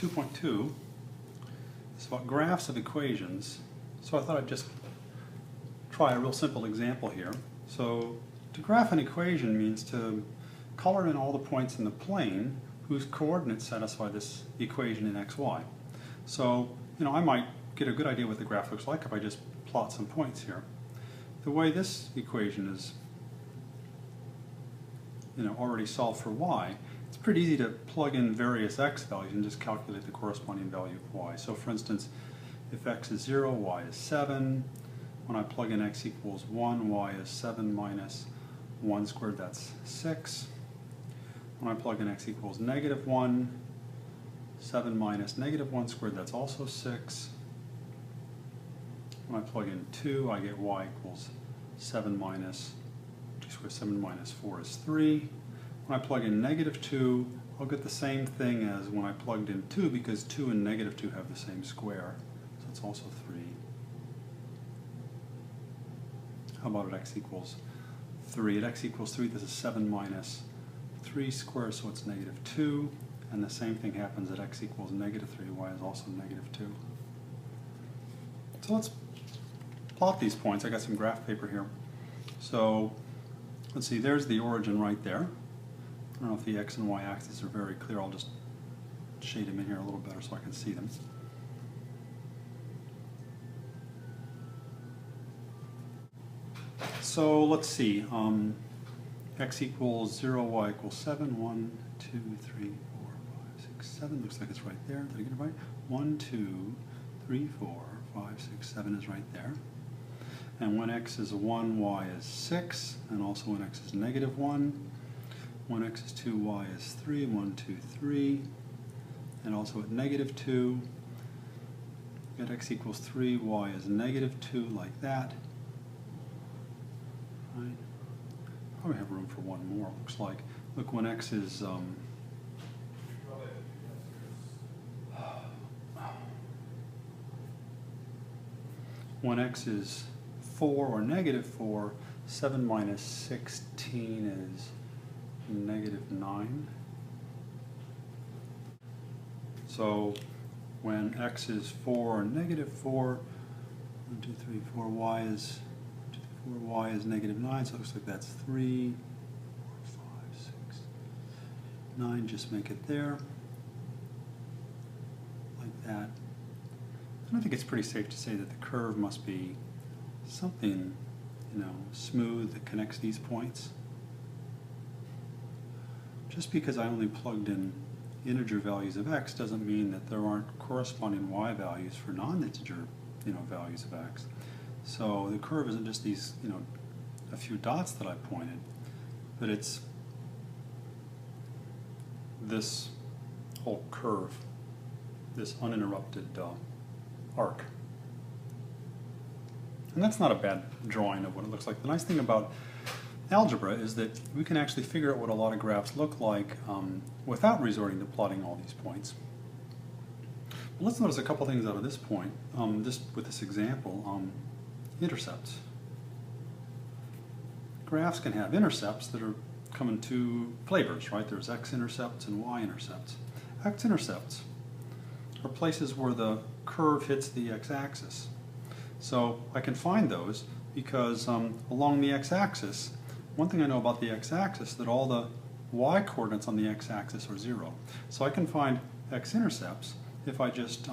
2.2 is about graphs of equations. So I thought I'd just try a real simple example here. So to graph an equation means to color in all the points in the plane whose coordinates satisfy this equation in xy. So, I might get a good idea what the graph looks like if I just plot some points here. The way this equation is already solved for y, it's pretty easy to plug in various x values and just calculate the corresponding value of y. So for instance, if x is 0, y is 7. When I plug in x equals 1, y is 7 minus 1 squared, that's 6. When I plug in x equals negative 1, 7 minus negative 1 squared, that's also 6. When I plug in 2, I get y equals 7 minus 2 squared, 7 minus 4 is 3. When I plug in negative 2, I'll get the same thing as when I plugged in 2 because 2 and negative 2 have the same square. So it's also 3. How about at x equals 3? At x equals 3, this is 7 minus 3 squared, so it's negative 2. And the same thing happens at x equals negative 3, y is also negative 2. So let's plot these points. I got some graph paper here. So let's see, there's the origin right there. I don't know if the x and y axes are very clear. I'll just shade them in here a little better so I can see them. So let's see, x equals 0, y equals 7, 1, 2, 3, 4, 5, 6, 7, looks like it's right there. Did I get it right? 1, 2, 3, 4, 5, 6, 7 is right there. And when x is 1, y is 6, and also when x is negative 1. When x is 2, y is 3, 1, 2, 3. And also at negative 2, at x equals 3, y is negative 2, like that. Right. Probably have room for one more, it looks like. Look, when x is when x is 4 or negative 4, 7 minus 16 is negative 9. So when x is 4 or negative 4, 1, 2, 3, 4, y is 4y is negative 9, so it looks like that's 3, 4, 5, 6, 9, just make it there, like that. And I think it's pretty safe to say that the curve must be something, smooth that connects these points. Just because I only plugged in integer values of x doesn't mean that there aren't corresponding y values for non-integer, values of x. So the curve isn't just these, a few dots that I pointed, but it's this whole curve, this uninterrupted arc. And that's not a bad drawing of what it looks like. The nice thing about algebra is that we can actually figure out what a lot of graphs look like without resorting to plotting all these points. But let's notice a couple things out of this point, just with this example. Intercepts. Graphs can have intercepts that are come in two flavors, right? There's x-intercepts and y-intercepts. X-intercepts are places where the curve hits the x-axis. So I can find those because along the x-axis, one thing I know about the x-axis that all the y-coordinates on the x-axis are 0. So I can find x-intercepts if I just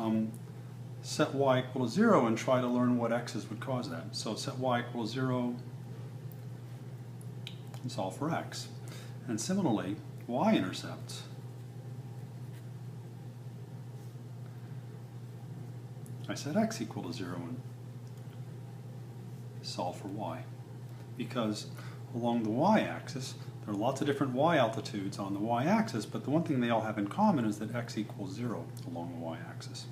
set y equal to 0 and try to learn what x's would cause that. So set y equal to 0 and solve for x. And similarly, y-intercepts. I set x equal to 0 and solve for y. Because along the y-axis, there are lots of different y-altitudes on the y-axis, but the one thing they all have in common is that x equals 0 along the y-axis.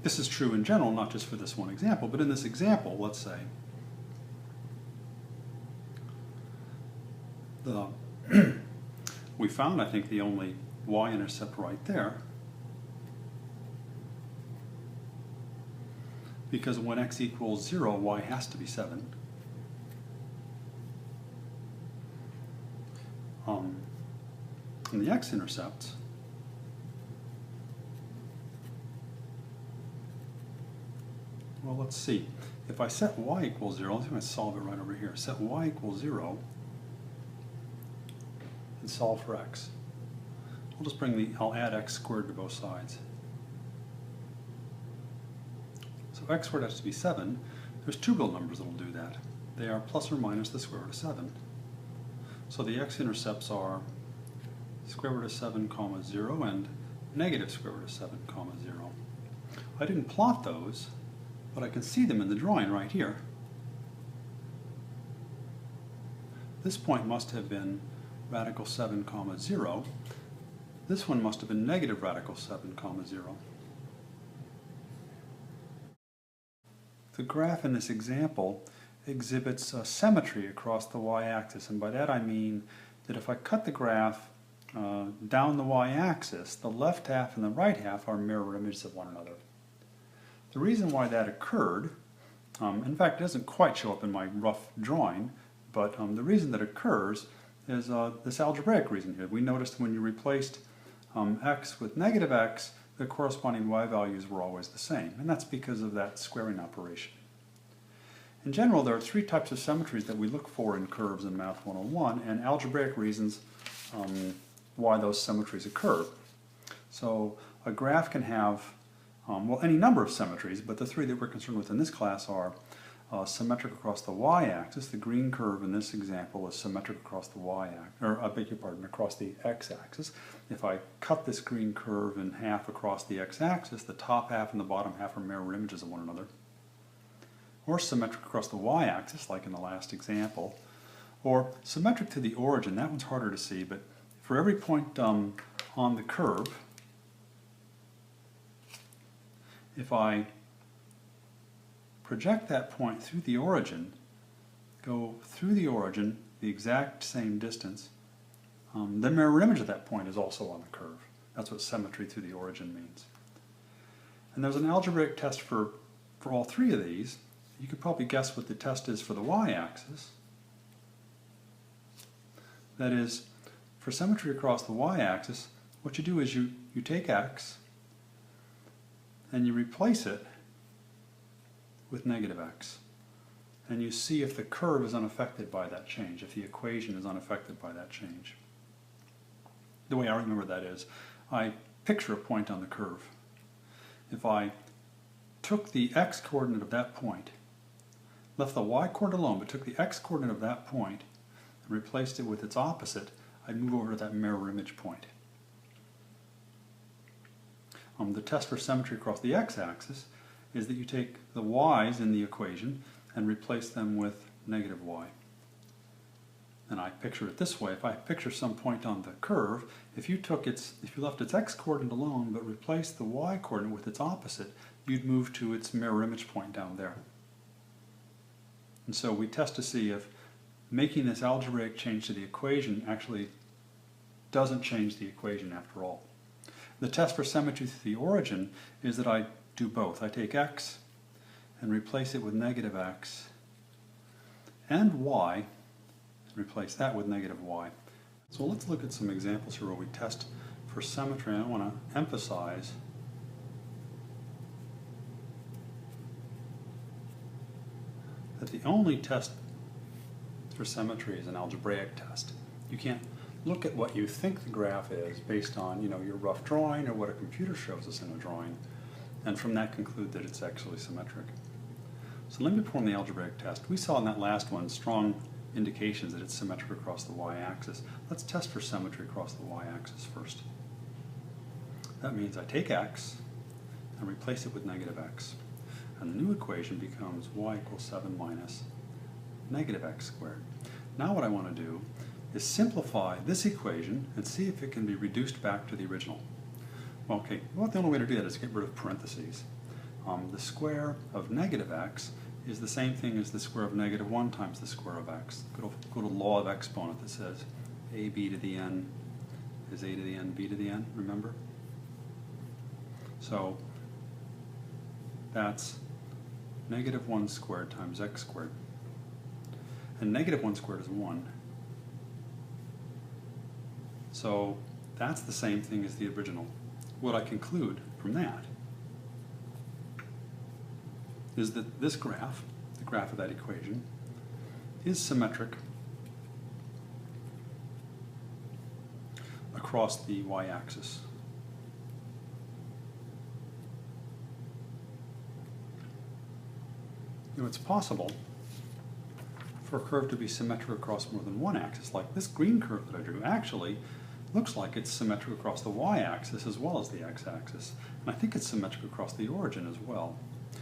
This is true in general, not just for this one example, but in this example, let's say, we found, I think, the only y-intercept right there, because when x equals 0, y has to be 7. And the x-intercept Well, let's see. If I set y equals 0, let's see if I solve it right over here. Set y equals 0 and solve for x. I'll add x squared to both sides. So x squared has to be 7. There's two real numbers that will do that. They are plus or minus the square root of 7. So the x-intercepts are square root of 7, 0 and negative square root of 7, 0. I didn't plot those, but I can see them in the drawing right here. This point must have been radical 7, 0. This one must have been negative radical 7, 0. The graph in this example exhibits symmetry across the y-axis, and by that I mean that if I cut the graph down the y-axis, the left half and the right half are mirror images of one another. The reason why that occurred, in fact it doesn't quite show up in my rough drawing, but the reason that occurs is this algebraic reason here. We noticed when you replaced x with negative x, the corresponding y values were always the same, and that's because of that squaring operation. In general, there are three types of symmetries that we look for in curves in Math 101, and algebraic reasons why those symmetries occur. So a graph can have, well, any number of symmetries, but the three that we're concerned with in this class are symmetric across the y-axis. The green curve in this example is symmetric across the y-axis, or I beg your pardon, across the x-axis. If I cut this green curve in half across the x-axis, the top half and the bottom half are mirror images of one another. Or symmetric across the y-axis, like in the last example. Or symmetric to the origin. That one's harder to see, but for every point on the curve, if I project that point through the origin, go through the origin the exact same distance, the mirror image of that point is also on the curve. That's what symmetry through the origin means. And there's an algebraic test for all three of these. You could probably guess what the test is for the y-axis. That is, for symmetry across the y-axis, what you do is you take x and you replace it with negative x. And you see if the curve is unaffected by that change, if the equation is unaffected by that change. The way I remember that is, I picture a point on the curve. If I took the x-coordinate of that point, left the y-coordinate alone, but took the x-coordinate of that point and replaced it with its opposite, I'd move over to that mirror image point. The test for symmetry across the x-axis is that you take the y's in the equation and replace them with negative y. And I picture it this way. If I picture some point on the curve, if you left its x-coordinate alone but replaced the y-coordinate with its opposite, you'd move to its mirror image point down there. And so we test to see if making this algebraic change to the equation actually doesn't change the equation after all. The test for symmetry to the origin is that I do both. I take x and replace it with negative x, and y, and replace that with negative y. So let's look at some examples here where we test for symmetry. I want to emphasize that the only test for symmetry is an algebraic test. You can't look at what you think the graph is based on, your rough drawing or what a computer shows us in a drawing, and from that conclude that it's actually symmetric. So let me perform the algebraic test. We saw in that last one strong indications that it's symmetric across the y-axis. Let's test for symmetry across the y-axis first. That means I take x and replace it with negative x. And the new equation becomes y equals 7 minus negative x squared. Now what I want to do is simplify this equation and see if it can be reduced back to the original. Well, okay, well, the only way to do that is to get rid of parentheses. The square of negative x is the same thing as the square of negative 1 times the square of x. Go to law of exponent that says ab to the n is a to the n, b to the n, remember? So that's negative 1 squared times x squared. And negative 1 squared is 1. So that's the same thing as the original. What I conclude from that is that this graph, the graph of that equation, is symmetric across the y-axis. You know, it's possible for a curve to be symmetric across more than one axis. Like this green curve that I drew actually looks like it's symmetric across the y-axis as well as the x-axis. And I think it's symmetric across the origin as well.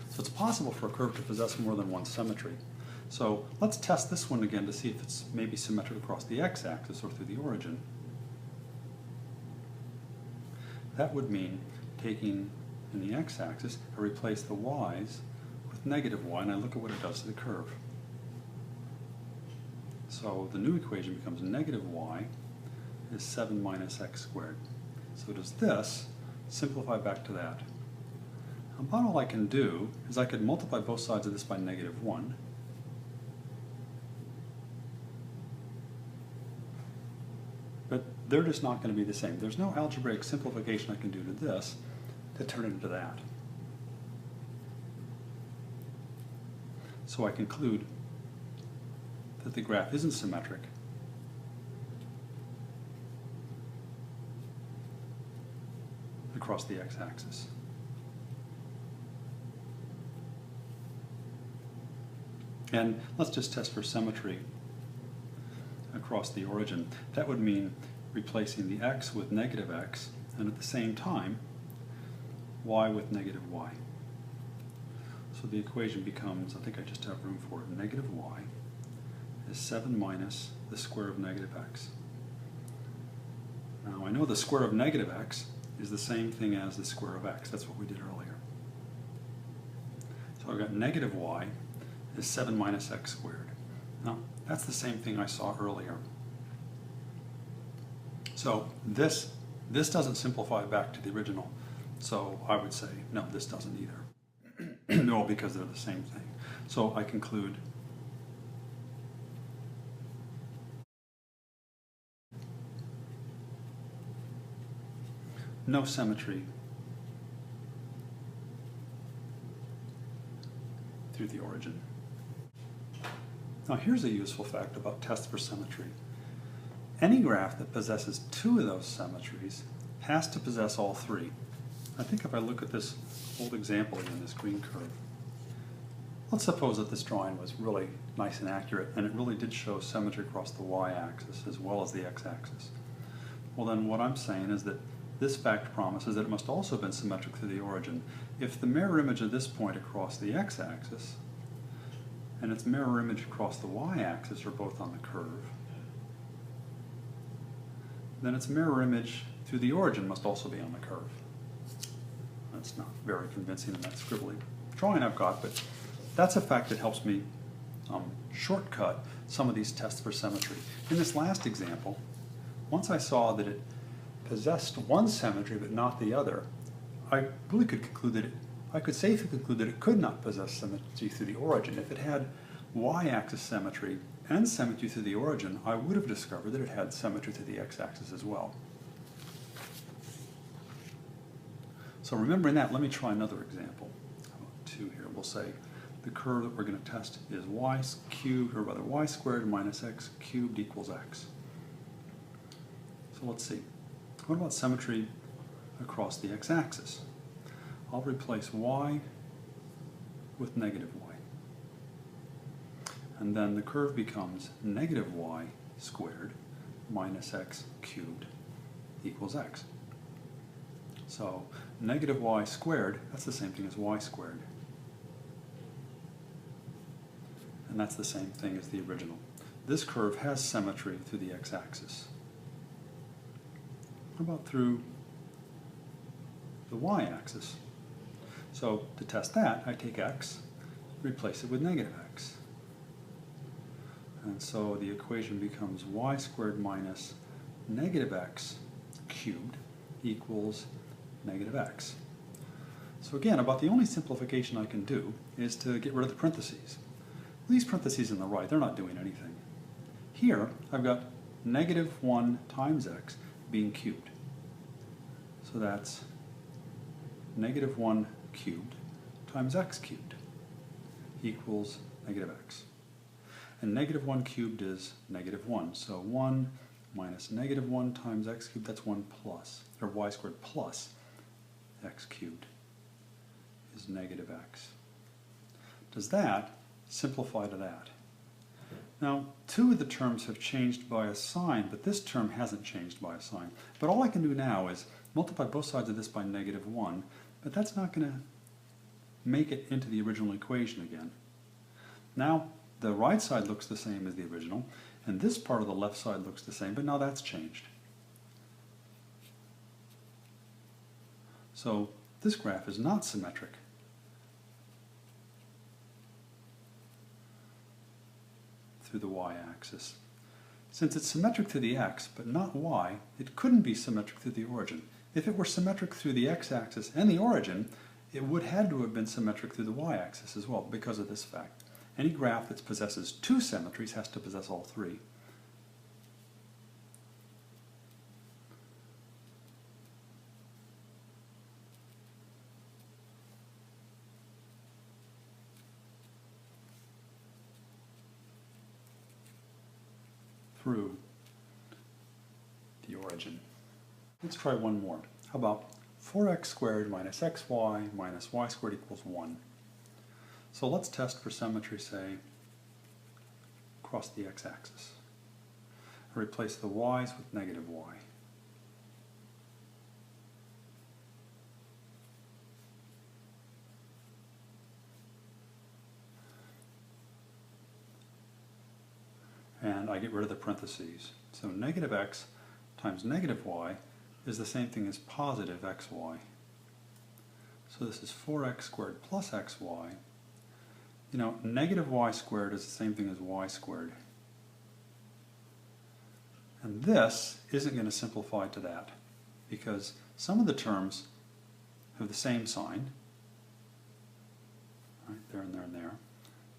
So it's possible for a curve to possess more than one symmetry. So let's test this one again to see if it's maybe symmetric across the x-axis or through the origin. That would mean taking in the x-axis, I replace the y's with negative y, and I look at what it does to the curve. So the new equation becomes negative y is 7 minus x squared. So does this simplify back to that? About all I can do is I could multiply both sides of this by negative 1. But they're just not going to be the same. There's no algebraic simplification I can do to this to turn it into that. So I conclude that the graph isn't symmetric across the x-axis. And let's just test for symmetry across the origin. That would mean replacing the x with negative x, and at the same time, y with negative y. So the equation becomes, I think I just have room for it, negative y is 7 minus the square of negative x. Now I know the square of negative x is the same thing as the square of x. That's what we did earlier. So I've got negative y is 7 minus x squared. Now that's the same thing I saw earlier. So this doesn't simplify back to the original. So I would say, no, this doesn't either. No, because they're the same thing. So I conclude no symmetry through the origin. Now here's a useful fact about tests for symmetry. Any graph that possesses two of those symmetries has to possess all three. I think if I look at this old example in this green curve, let's suppose that this drawing was really nice and accurate and it really did show symmetry across the y-axis as well as the x-axis. Well then what I'm saying is that this fact promises that it must also have been symmetric through the origin. If the mirror image of this point across the x-axis and its mirror image across the y-axis are both on the curve, then its mirror image through the origin must also be on the curve. That's not very convincing in that scribbly drawing I've got, but that's a fact that helps me shortcut some of these tests for symmetry. In this last example, once I saw that it possessed one symmetry but not the other, I really could conclude that I could safely conclude that it could not possess symmetry through the origin. If it had y-axis symmetry and symmetry through the origin, I would have discovered that it had symmetry through the x-axis as well. So remembering that, let me try another example. Two here. We'll say the curve that we're going to test is y cubed, or rather y squared minus x cubed equals x. So let's see. What about symmetry across the x-axis? I'll replace y with negative y. And then the curve becomes negative y squared minus x cubed equals x. So negative y squared, that's the same thing as y squared. And that's the same thing as the original. This curve has symmetry through the x-axis. How about through the y-axis? So to test that, I take x, replace it with negative x. And so the equation becomes y squared minus negative x cubed equals negative x. So again, about the only simplification I can do is to get rid of the parentheses. These parentheses on the right, they're not doing anything. Here, I've got negative 1 times x being cubed. So that's negative 1 cubed times x cubed. equals negative x. And negative 1 cubed is negative 1. So 1 minus negative 1 times x cubed, that's 1 plus, or y squared plus x cubed is negative x. Does that simplify to that? Now, two of the terms have changed by a sign, but this term hasn't changed by a sign. But all I can do now is multiply both sides of this by negative 1, but that's not going to make it into the original equation again. Now, the right side looks the same as the original, and this part of the left side looks the same, but now that's changed. So this graph is not symmetric. Through the y-axis. Since it's symmetric through the x, but not y, it couldn't be symmetric through the origin. If it were symmetric through the x-axis and the origin, it would have to have been symmetric through the y-axis as well, because of this fact. Any graph that possesses two symmetries has to possess all three. Through the origin. Let's try one more. How about 4x squared minus xy minus y squared equals 1. So let's test for symmetry, say, across the x-axis. Replace the y's with negative y. And I get rid of the parentheses. So negative x times negative y is the same thing as positive xy. So this is 4x squared plus xy. You know, negative y squared is the same thing as y squared. And this isn't going to simplify to that, because some of the terms have the same sign, right, there and there and there,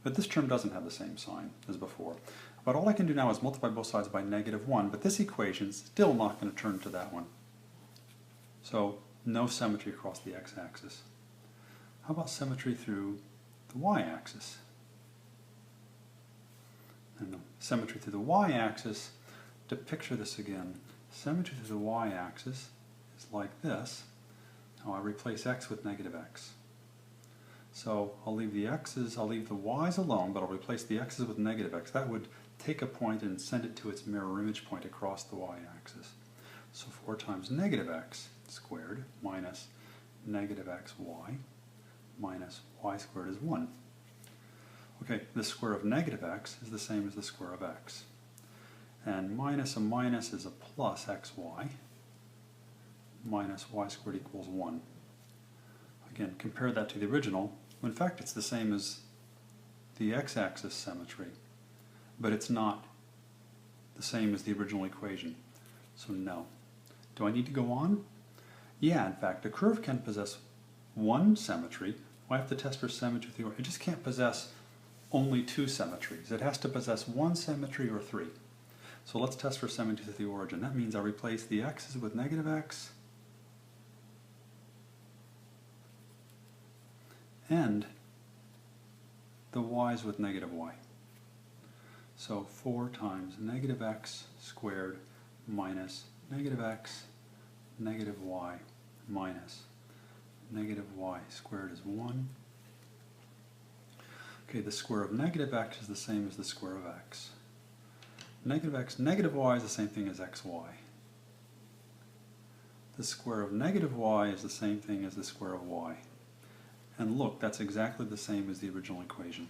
but this term doesn't have the same sign as before. But all I can do now is multiply both sides by negative 1, but this equation's still not going to turn to that one. So no symmetry across the x-axis. How about symmetry through the y-axis? And the symmetry through the y-axis, to picture this again, symmetry through the y-axis is like this. Now I replace x with negative x. So I'll leave the x's, I'll leave the y's alone, but I'll replace the x's with negative x. That would take a point and send it to its mirror image point across the y-axis. So 4 times negative x squared minus negative xy minus y squared is 1. Okay, the square of negative x is the same as the square of x. And minus a minus is a plus xy minus y squared equals 1. Again, compare that to the original. In fact, it's the same as the x-axis symmetry, but it's not the same as the original equation. So no. Do I need to go on? Yeah, in fact, a curve can possess one symmetry. I have to test for symmetry with the origin. It just can't possess only two symmetries. It has to possess one symmetry or three. So let's test for symmetry with the origin. That means I replace the x's with negative x and the y's with negative y. So 4 times negative x squared minus negative x, negative y, minus negative y squared is 1. Okay, the square of negative x is the same as the square of x. Negative x, negative y is the same thing as xy. The square of negative y is the same thing as the square of y. And look, that's exactly the same as the original equation.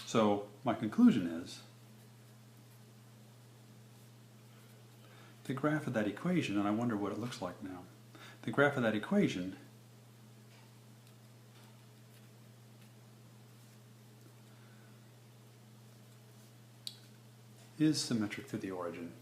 So my conclusion is the graph of that equation, and I wonder what it looks like now. The graph of that equation is symmetric to the origin.